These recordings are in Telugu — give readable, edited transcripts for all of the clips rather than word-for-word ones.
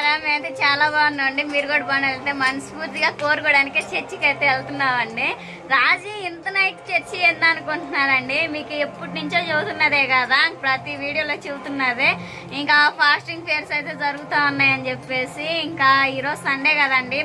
బాగున్నారా? మేమైతే చాలా బాగున్నామండి. మీరు కూడా బాగా వెళ్తే మనస్ఫూర్తిగా కోరుకోవడానికి చర్చికి అయితే వెళ్తున్నామండి. రాజీ ఇంత నైట్ చర్చి ఎంత అనుకుంటున్నారండి? మీకు ఎప్పటి నుంచో చదువుతున్నదే కదా, ప్రతి వీడియోలో చెబుతున్నదే. ఇంకా ఫాస్టింగ్ ఫేర్స్ అయితే జరుగుతూ ఉన్నాయని చెప్పేసి, ఇంకా ఈరోజు సండే కదండి,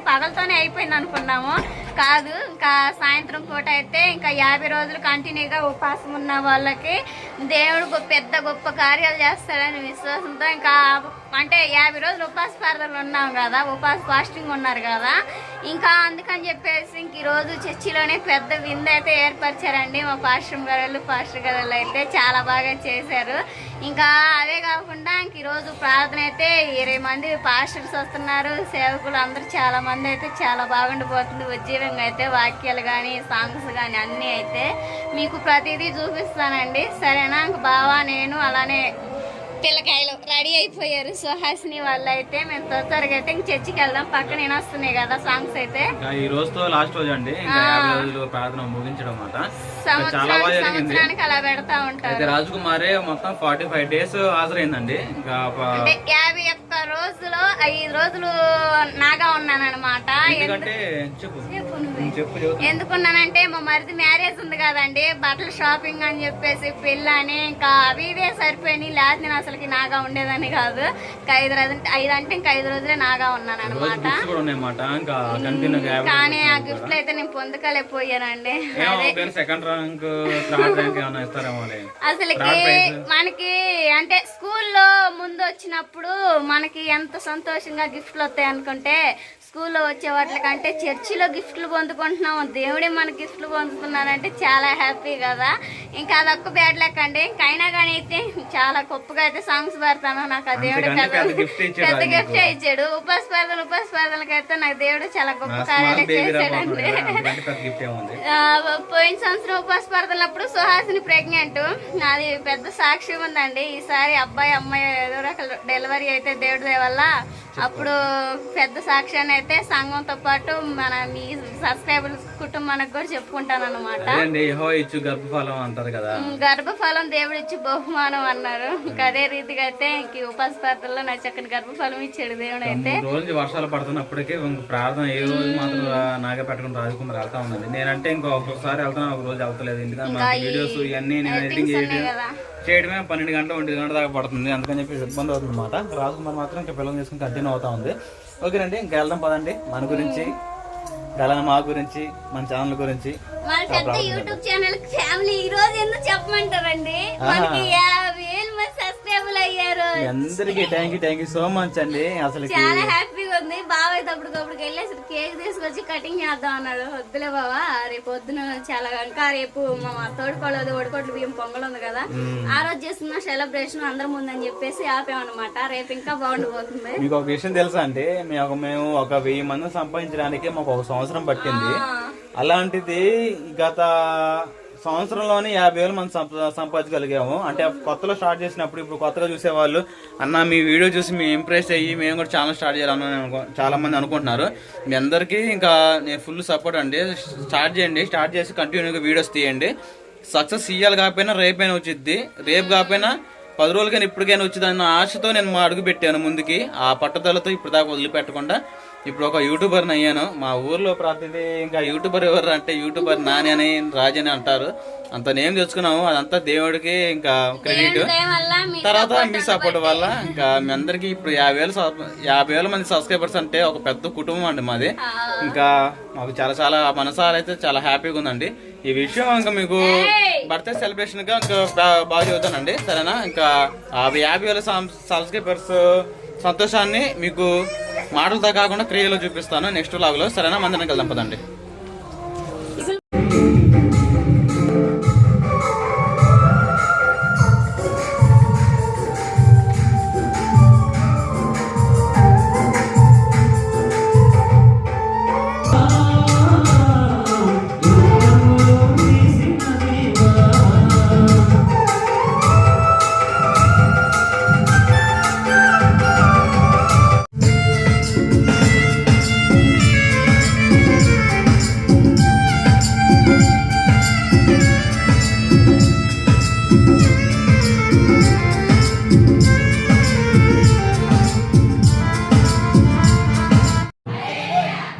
పగలతోనే అయిపోయింది అనుకున్నాము. కాదు, ఇంకా సాయంత్రం పూట అయితే ఇంకా 50 రోజులు కంటిన్యూగా ఉపాసం ఉన్న వాళ్ళకి దేవుడు పెద్ద గొప్ప కార్యాలు చేస్తాడని విశ్వాసంతో, ఇంకా అంటే 50 రోజులు ఉపాస ప్రార్థనలు ఉన్నాం కదా, ఫాస్టింగ్ ఉన్నారు కదా, ఇంకా అందుకని చెప్పేసి ఇంక ఈరోజు చర్చిలోనే పెద్ద విందు అయితే ఏర్పరిచారండి. మా పాస్టర్ గారు అయితే చాలా బాగా చేశారు. ఇంకా అదే కాకుండా ఇంక ఈరోజు ప్రార్థన అయితే 20 మంది పాస్టర్స్ వస్తున్నారు, సేవకులు అందరూ చాలా మంది అయితే చాలా బాగుండిపోతుంది. ఉజ్జీవంగా అయితే వాక్యాలు కానీ సాంగ్స్ కానీ అన్నీ అయితే మీకు ప్రతిదీ చూపిస్తానండి, సరేనా? ఇంక బావా నేను అలానే పిల్లకాయలు రెడీ అయిపోయారు. సుహాసిని వాళ్ళు అయితే మేము త్వరగా అయితే ఇంక చర్చికి వెళ్దాం, పక్కన నేను వస్తున్నాయి కదా సాంగ్స్ అయితే. ఈ రోజుతో లాస్ట్ రోజు అండి, ప్రార్థన ముగించడం అన్నమాట. సంవత్సరానికి అలా పెడతా ఉంటారు. రాజకుమారి మొత్తం 45 days హాజరైందండి. ఇంకా 51 రోజులో 5 రోజులు నాగా ఉన్నాను అనమాట. ఎందుకున్నానంటే మా మరిది మ్యారేజ్ ఉంది కదండి, బట్టల షాపింగ్ అని చెప్పేసి పెళ్ళి అని ఇంకా అవి ఇవే సరిపోయినాయి. లేదు నేను అసలుకి నాగా ఉండేదని కాదు, 5 అంటే ఇంకా 5 రోజులే నాగా ఉన్నాను అనమాట. కానీ ఆ గిఫ్ట్లు అయితే నేను పొందుకోలేకపోయానండి. అసలుకి మనకి అంటే స్కూల్లో ముందు వచ్చినప్పుడు మనకి ఎంత సంతోషంగా గిఫ్ట్లు వస్తాయి అనుకుంటే, స్కూల్లో వచ్చే వాటికంటే చర్చిలో గిఫ్ట్లు పొందుకుంటున్నాం, దేవుడే మన గిఫ్ట్లు పొందుతున్నారంటే చాలా హ్యాపీ కదా. ఇంకా అదొక్క బ్యాడ్ లెక్క అండి. ఇంకైనా కానీ అయితే చాలా గొప్పగా అయితే సాంగ్స్ పాడతాను. నాకు ఆ దేవుడు పెద్ద గిఫ్ట్ ఇచ్చాడు. ఉపాస ప్రార్థనలకు అయితే నాకు దేవుడు చాలా గొప్ప కార్యాలు చేశాడండి. పోయిన సంవత్సరం ఉపాస ప్రార్థనప్పుడు సుహాసిని ప్రెగ్నెంట్, అది పెద్ద సాక్ష్యం ఉందండి. ఈసారి అబ్బాయి అమ్మాయి ఏదో రకాల డెలివరీ అయితే దేవుడి వల్ల అప్పుడు పెద్ద సాక్ష్యాన్ని అయితే సంఘంతో పాటు మన మీ సబ్స్క్రైబర్స్ కుటుంబానికి కూడా చెప్పుకుంటాను అనమాట. గర్భఫలం అంటారు కదా, గర్భఫలం దేవుడు ఇచ్చి బహుమానం అన్నారు. ఇంకా అదే రీతిగా అయితే ఇంక ఉపాస ప్రార్థనలో నా చక్కని గర్భఫలం ఇచ్చాడు దేవుడు. అయితే రోజు వర్షాలు పడుతున్నప్పటికీ ప్రార్థన ఏ రోజు మాత్రం నాగా పెట్టుకుని రాజకుమారి వెళ్తా ఉందండి. నేనంటే ఒక్కొక్కసారి వెళ్తాను, ఒక రోజు వెళ్తలేదు. ఎందుకంటే వీడియోస్ ఇవన్నీ నేను ఎడిటింగ్ చేయడమే 12 గంటలు 1 గంట దాకా పడుతుంది, అందుకని చెప్పి ఇబ్బంది అవుతుంది అనమాట. రాజకుమార్ మాత్రం ఇంకా పిల్లలు చేసుకుని కంటిన్యూ అవుతా ఉంది. ఓకేనండి, ఇంకా వెళ్దాం పదండి. మన గురించి మా గురించి, మన ఛానల్ గురించి, యూట్యూబ్ ఛానల్ ఫ్యామిలీ ఈ రోజు ఎందుకు చెప్పమంటారండి, మనకి 50,000 మంది సబ్స్క్రైబర్లు అయ్యారు. అందరికి థ్యాంక్ యూ సో మచ్ అండి. అసలు చాలా హ్యాపీగా ఉంది. బావ అయితే అప్పటికప్పుడు వెళ్ళి అసలు కేక్ తీసుకొచ్చి కటింగ్ చేద్దాం అన్నాడు. వద్దులే బావా, రేపు పొద్దున చాలా ఇంకా రేపు మా తోడుకోలేదు ఒడికోట్లు బియ్యం పొంగల్ ఉంది కదా, ఆ రోజు చేస్తున్న సెలబ్రేషన్ అందరి ముందని చెప్పేసి ఆపామన్నమాట. రేపు ఇంకా బాగుండిపోతుంది. మీకు ఒక విషయం తెలుసా అండి, మేము ఒక 1000 మందిని సంపాదించడానికి మాకు 1 సంవత్సరం పట్టింది. అలాంటిది గత సంవత్సరంలోనే 50,000 మంది సంపాదించగలిగాము. అంటే కొత్తలో స్టార్ట్ చేసినప్పుడు, ఇప్పుడు కొత్తగా చూసేవాళ్ళు అన్న మీ వీడియో చూసి మేము ఇంప్రెస్ అయ్యి మేము కూడా ఛానల్ స్టార్ట్ చేయాలని చాలా మంది అనుకుంటున్నారు. మీ అందరికీ ఇంకా నేను ఫుల్ సపోర్ట్ అండి. స్టార్ట్ చేయండి, స్టార్ట్ చేసి కంటిన్యూగా వీడియోస్ తీయండి. సక్సెస్ ఇయ్యాలి కాకపోయినా రేపైనా వచ్చిద్ది, రేపు కాకపోయినా 10 రోజులకైనా ఇప్పటికైనా వచ్చిందన్న ఆశతో నేను అడుగు పెట్టాను ముందుకి. ఆ పట్టుదలతో ఇప్పుడు దాకా వదిలిపెట్టకుండా ఇప్పుడు ఒక యూట్యూబర్ని అయ్యాను. మా ఊర్లో ప్రతిదీ ఇంకా యూట్యూబర్ ఎవరు అంటే యూట్యూబర్ నాని అని రాజు అని అంటారు. అంత నేమ్ తెచ్చుకున్నాము, అదంతా దేవుడికి ఇంకా క్రెడిట్. తర్వాత మీ సపోర్ట్ వల్ల ఇంకా మీ అందరికి ఇప్పుడు 50,000 మంది సబ్స్క్రైబర్స్ అంటే ఒక పెద్ద కుటుంబం అండి మాది. ఇంకా మాకు చాలా మనసాలు అయితే చాలా హ్యాపీగా ఉందండి. ఈ విషయం ఇంకా మీకు బర్త్డే సెలబ్రేషన్ గా ఇంకా బాగా చదువుతానండి, సరేనా? ఇంకా 50,000 సబ్స్క్రైబర్స్ సంతోషాన్ని మీకు మాటలతో కాకుండా క్రియలో చూపిస్తాను నెక్స్ట్ వ్లాగ్లో, సరేనా? మందిరం వెళ్దాం పదండి.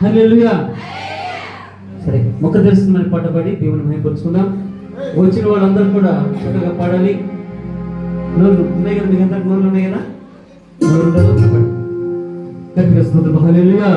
హల్లెలూయా. సరే మొక్క తెలుసుకున్న పాట పాడి దేవుని మహిమపరుచుకుందాం. వచ్చిన వాళ్ళందరూ కూడా చక్కగా పాడాలి. నోళ్ళు ఉన్నాయి కదా, మీకు అందరికి నోళ్ళు ఉన్నాయి కదా, నోళ్ళు ఉండదు పాడు. గట్టిగా స్తోత్రం. హల్లెలూయా.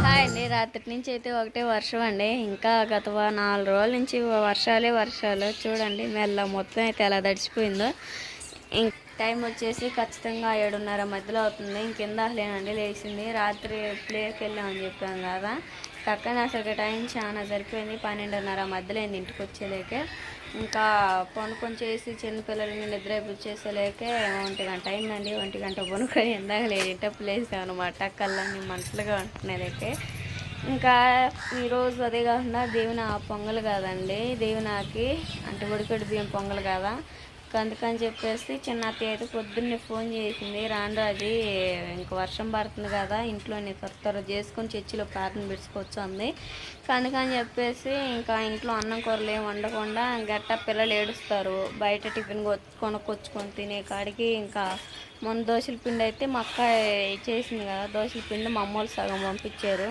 హాయ్ అండి, రాత్రి నుంచి అయితే ఒకటే వర్షం అండి. ఇంకా గత 4 రోజుల నుంచి వర్షాలు చూడండి. మెల్ల మొత్తం అయితే ఎలా తడిచిపోయిందో. ఇంక టైం వచ్చేసి ఖచ్చితంగా 7:30 మధ్యలో అవుతుంది. ఇంకెందా లేనండి లేచింది. రాత్రి ప్లేకి వెళ్ళామని చెప్పాం కదా, పక్కన అసలు టైం చాలా సరిపోయింది. 12:30 మధ్యలో అయింది ఇంటికి వచ్చేలేకే. ఇంకా పనుకొని చేసి చిన్నపిల్లలని నిద్ర వచ్చేసేలేకే 1 గంట అయిందండి. 1 గంట పనుకొని ఎందాక లేటప్పుడు లేసాం అనమాట. కళ్ళని మంటలుగా ఉంటున్నాయిలేకే. ఇంకా ఈరోజు అదే కాకుండా దేవుని పొంగల్ కాదండి, దేవునాకి అంటే ఉడికడి బియ్యం పొంగల్ కదా. అందుకని చెప్పేసి చిన్న అత్తయ్య అయితే పొద్దున్నే ఫోన్ చేసింది, రాండ్రాజీ ఇంక వర్షం పడుతుంది కదా, ఇంట్లోనే త్వర చేసుకొని చర్చిలో ప్రార్థన పెట్టుకోవచ్చు అంది. అందుకని చెప్పేసి ఇంకా ఇంట్లో అన్నం కూరలు ఏమి వండకుండా గట్ట పిల్లలు ఏడుస్తారు, బయట టిఫిన్ కొనుక్కొచ్చుకొని తినే కాడికి ఇంకా మొన్న దోశల పిండి అయితే మా అక్క చేసింది కదా, దోశల పిండి మా అమ్మోళ్ళు సగం పంపించారు.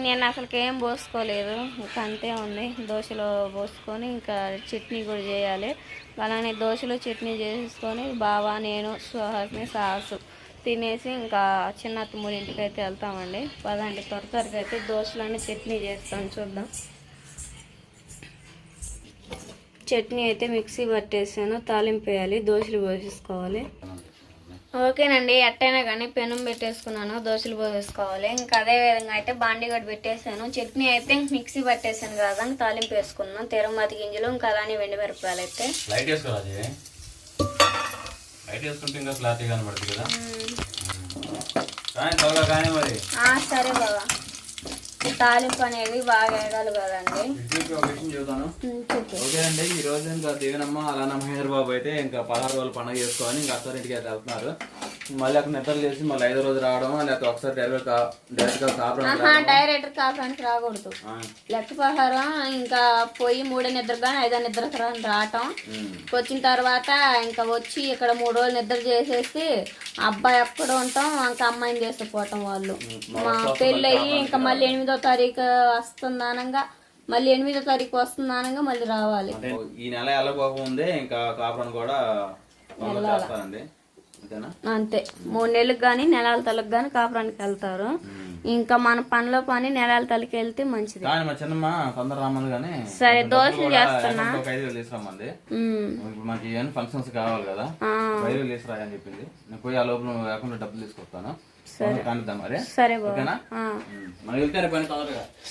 నేను అసలుకి ఏం పోసుకోలేదు, ఇంకా అంతే ఉంది. దోశలో పోసుకొని ఇంకా చట్నీ కూడా చేయాలి. అలానే దోశలో చట్నీ చేసుకొని బావా నేను సుహాస్ని సాసు తినేసి ఇంకా చిన్న అత్తమ్మూరి ఇంటికి అయితే వెళ్తామండి. పదండి త్వరగా అయితే దోశలన్నీ చట్నీ చేస్తాను చూద్దాం. చట్నీ అయితే మిక్సీ పట్టేసాను, తాలింపు వేయాలి, దోశలు పోసేసుకోవాలి. ఓకేనండి, ఎట్టయినా కానీ పెనం పెట్టేసుకున్నాను, దోశలు పోసేసుకోవాలి. ఇంకా అదే విధంగా అయితే బాండీ కూడా పెట్టేసాను. చట్నీ అయితే మిక్సీ పట్టేసాను కదా, తాలింపు వేసుకున్నాను. తిరుమతి గింజలు ఇంకా అలానే వెండి మిరపకాయలు అయితే లైట్ వేసుకోవాలి. లైట్ వేసుకుంటే ఇంకా క్లారిటీ కనబడుతుంది కదా. కానీ మరి సరే బాబా, తాలింపు అనేది బాగా వేయాలి కదండి. ఓకేనండి, ఈ రోజు ఇంకా దేవనమ్మ అలానే మహేంద్ర బాబు అయితే ఇంకా 16 రోజులు పండుగ చేసుకొని ఇంకా అత్తారింటికి అయితే వెళ్తున్నారు. మళ్ళీ అక్కడ నిద్రలు చేసి మళ్ళీ 5వ రోజు రావడం, లేకపోతే ఒకసారి డైరెక్ట్ కాపురానికి రాకూడదు. లెక్క ప్రకారం ఇంకా పోయి 3 నిద్ర కానీ 5వ నిద్ర రావటం. వచ్చిన తర్వాత ఇంకా వచ్చి ఇక్కడ 3 రోజులు నిద్ర చేసేసి అబ్బాయి అక్కడ ఉంటాం, ఇంకా అమ్మాయిని చేసుకుపోవటం. వాళ్ళు మా పెళ్ళి అయ్యి ఇంకా మళ్ళీ 8వ తారీఖు వస్తుందనంగా, మళ్ళీ 8వ తారీఖు వస్తుందనంగా మళ్ళీ రావాలి. ఈ నెల వెళ్ళకపోకముందే ఇంకా కాపురం కూడా చేస్తారండి, అంతే. 3 నెలలకు కానీ నెలల తలకు కానీ కాపురానికి వెళ్తారు. ఇంకా మన పనిలో పని నెలల తలకి వెళ్తే మంచిది. సరే దోశలు చేస్తున్నా. మనకి ఫంక్షన్స్ కావాలి కదా, 5 వేలు రాయని చెప్పింది. నేను పోయి ఆ లోపల అకౌంట్ డబ్బులు తీసుకొస్తాను. సరే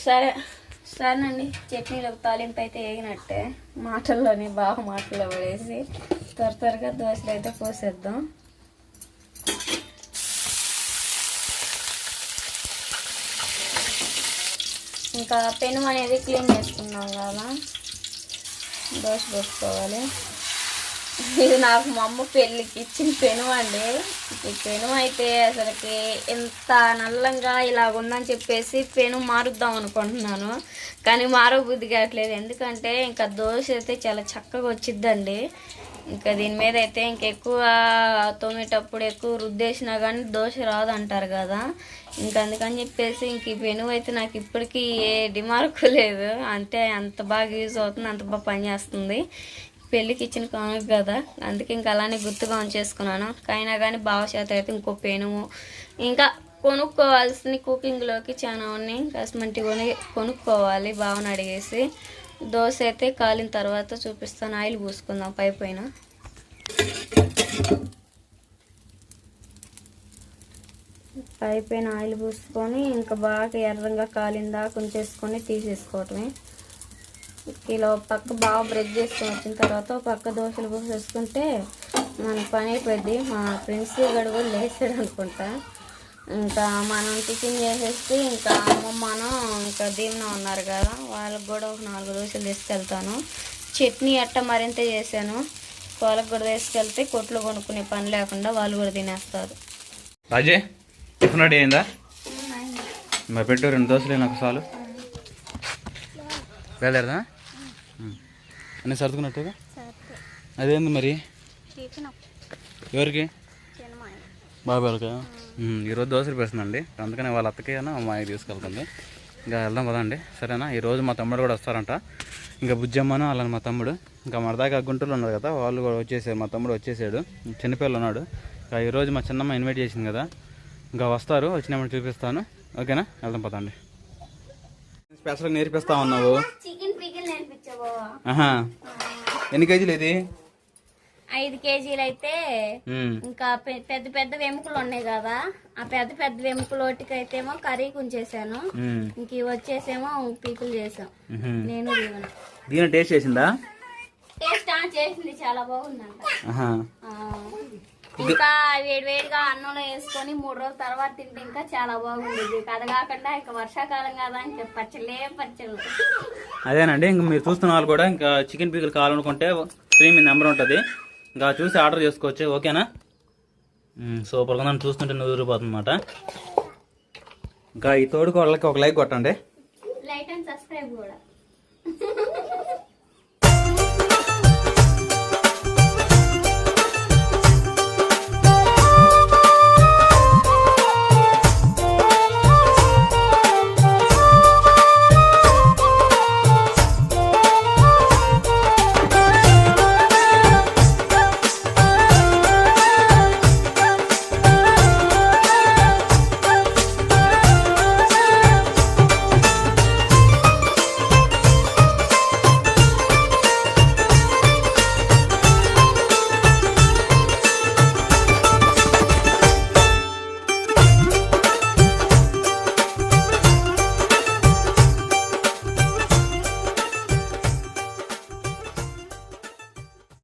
సరే సరేనండి. చట్నీలో తాలింపు అయితే వేగినట్టే, మాటల్లోనే బాగా మాటల్లో పడేసి త్వరగా దోశలు అయితే పోసేద్దాం. ఇంకా పెనం అనేది క్లీన్ చేసుకున్నాం కదా, దోశ పోసుకోవాలి. ఇది నాకు మా అమ్మ పెళ్ళికి ఇచ్చిన పెనం అండి. ఈ పెనం అయితే అసలుకి ఎంత నల్లంగా ఇలాగ ఉందని చెప్పేసి పెనం మారుద్దాం అనుకుంటున్నాను, కానీ మారబుద్ధి కావట్లేదు. ఎందుకంటే ఇంకా దోశ అయితే చాలా చక్కగా వచ్చిద్దండి. ఇంకా దీని మీద అయితే ఇంకెక్కువ తోమేటప్పుడు ఎక్కువ రుద్దేసినా కానీ దోశ రాదు అంటారు కదా. ఇంకా అందుకని చెప్పేసి ఇంక ఈ పెనుగు అయితే నాకు ఇప్పటికీ ఏ డిమార్కు లేదు. అంతే, అంత బాగా యూజ్ అవుతుంది, అంత బాగా పనిచేస్తుంది. పెళ్ళికి ఇచ్చిన కానుక కదా, అందుకే ఇంకా అలానే గుర్తుగా ఉంచేసుకున్నాను. అయినా కానీ బావచేత అయితే ఇంకో పెనుము ఇంకా కొనుక్కోవాల్సిన కుకింగ్లోకి చాలా ఉన్నాయి, కస్మంటి కొనుక్కోవాలి బావని అడిగేసి. దోశ అయితే కాలిన తర్వాత చూపిస్తాను. ఆయిల్ పూసుకుందాం పైన. పైన ఆయిల్ పూసుకొని ఇంకా బాగా ఎర్రంగా కాలిందా ఉంచేసుకొని తీసేసుకోవటమే. ఇలా పక్క బాగా బ్రెడ్ చేసుకొని వచ్చిన తర్వాత పక్క దోశలు పోసేసుకుంటే మన పని అయిపోద్ది. మా ఫ్రెండ్స్ గడువు లేచాడు అనుకుంటా, ఇంకా మనం టిఫిన్ చేసేస్తే ఇంకా అమ్మమ్మను ఇంకా దీవెన ఉన్నారు కదా, వాళ్ళకి కూడా ఒక 4 దోశలు తీసుకెళ్తాను. చట్నీ అట్ట మరింత చేశాను, వాళ్ళకి కూడా తీసుకెళ్తే కొట్లు కొనుక్కునే పని లేకుండా వాళ్ళు కూడా తినేస్తారు. రాజే టిఫిన్ రెడీ అయిందా? మరి పెట్టు 2 దోశలు నాకు చాలు. వెళ్ళారదా అన్నీ సర్దుకున్నట్టుగా? అదేంది మరి ఎవరికి? బాబాయ్కా? ఈరోజు దోశలు పెడుతుందండి, అందుకని వాళ్ళ అత్తకి అమ్మాయి తీసుకెళ్తుంది. ఇంకా వెళ్దాం కదండి, సరేనా? ఈరోజు మా తమ్ముడు కూడా వస్తారంట, ఇంకా బుజ్జమ్మను అలా మా తమ్ముడు, ఇంకా మరదాకా గుంటూరులో ఉన్నారు కదా వాళ్ళు కూడా వచ్చేసారు. మా తమ్ముడు వచ్చేసాడు, చిన్నపిల్లలు ఉన్నాడు. ఇంకా ఈరోజు మా చిన్నమ్మ ఇన్వైట్ చేసింది కదా, ఇంకా వస్తారు, వచ్చినప్పుడు చూపిస్తాను. ఓకేనా? వెళ్దాం పదండి. స్పెషల్గా నేర్పిస్తా ఉన్నావు. చికెన్ పికిల్ నేర్పించావా? ఎన్ని కేజీలు ఇది? 5 కేజీలు అయితే ఇంకా పెద్ద పెద్ద వెముకలు ఉన్నాయి కదా, ఆ పెద్ద పెద్ద వెముకలోటికైతేమో కర్రీ ఉంచేసాను, ఇంక వచ్చేసేమో పీకులు చేసాం. నేను దీని టేస్ట్ చేసిందా? టేస్ట్ చేసింది, చాలా బాగుందంట. ఇంకా వేడివేడిగా అన్నంలో వేసుకొని 3 రోజుల తర్వాత తింటే ఇంకా చాలా బాగుండేది. అది కాకుండా ఇంకా వర్షాకాలం కదా, ఇంకా పచ్చళ్ళు. అదేనండి, ఇంకా మీరు చూస్తున్న వాళ్ళు కూడా ఇంకా చికెన్ పీకులు కావాలనుకుంటే స్క్రీన్ మీద నెంబర్ ఉంటుంది, ఇంకా చూసి ఆర్డర్ చేసుకోవచ్చు. ఓకేనా? సూపర్గా నన్ను చూస్తుంటే నూరిపోతుంది అన్నమాట. ఇంకా ఈ తోడుకోళ్ళకి ఒక లైక్ కొట్టండి, లైక్ అండ్ సబ్స్క్రైబ్ కూడా.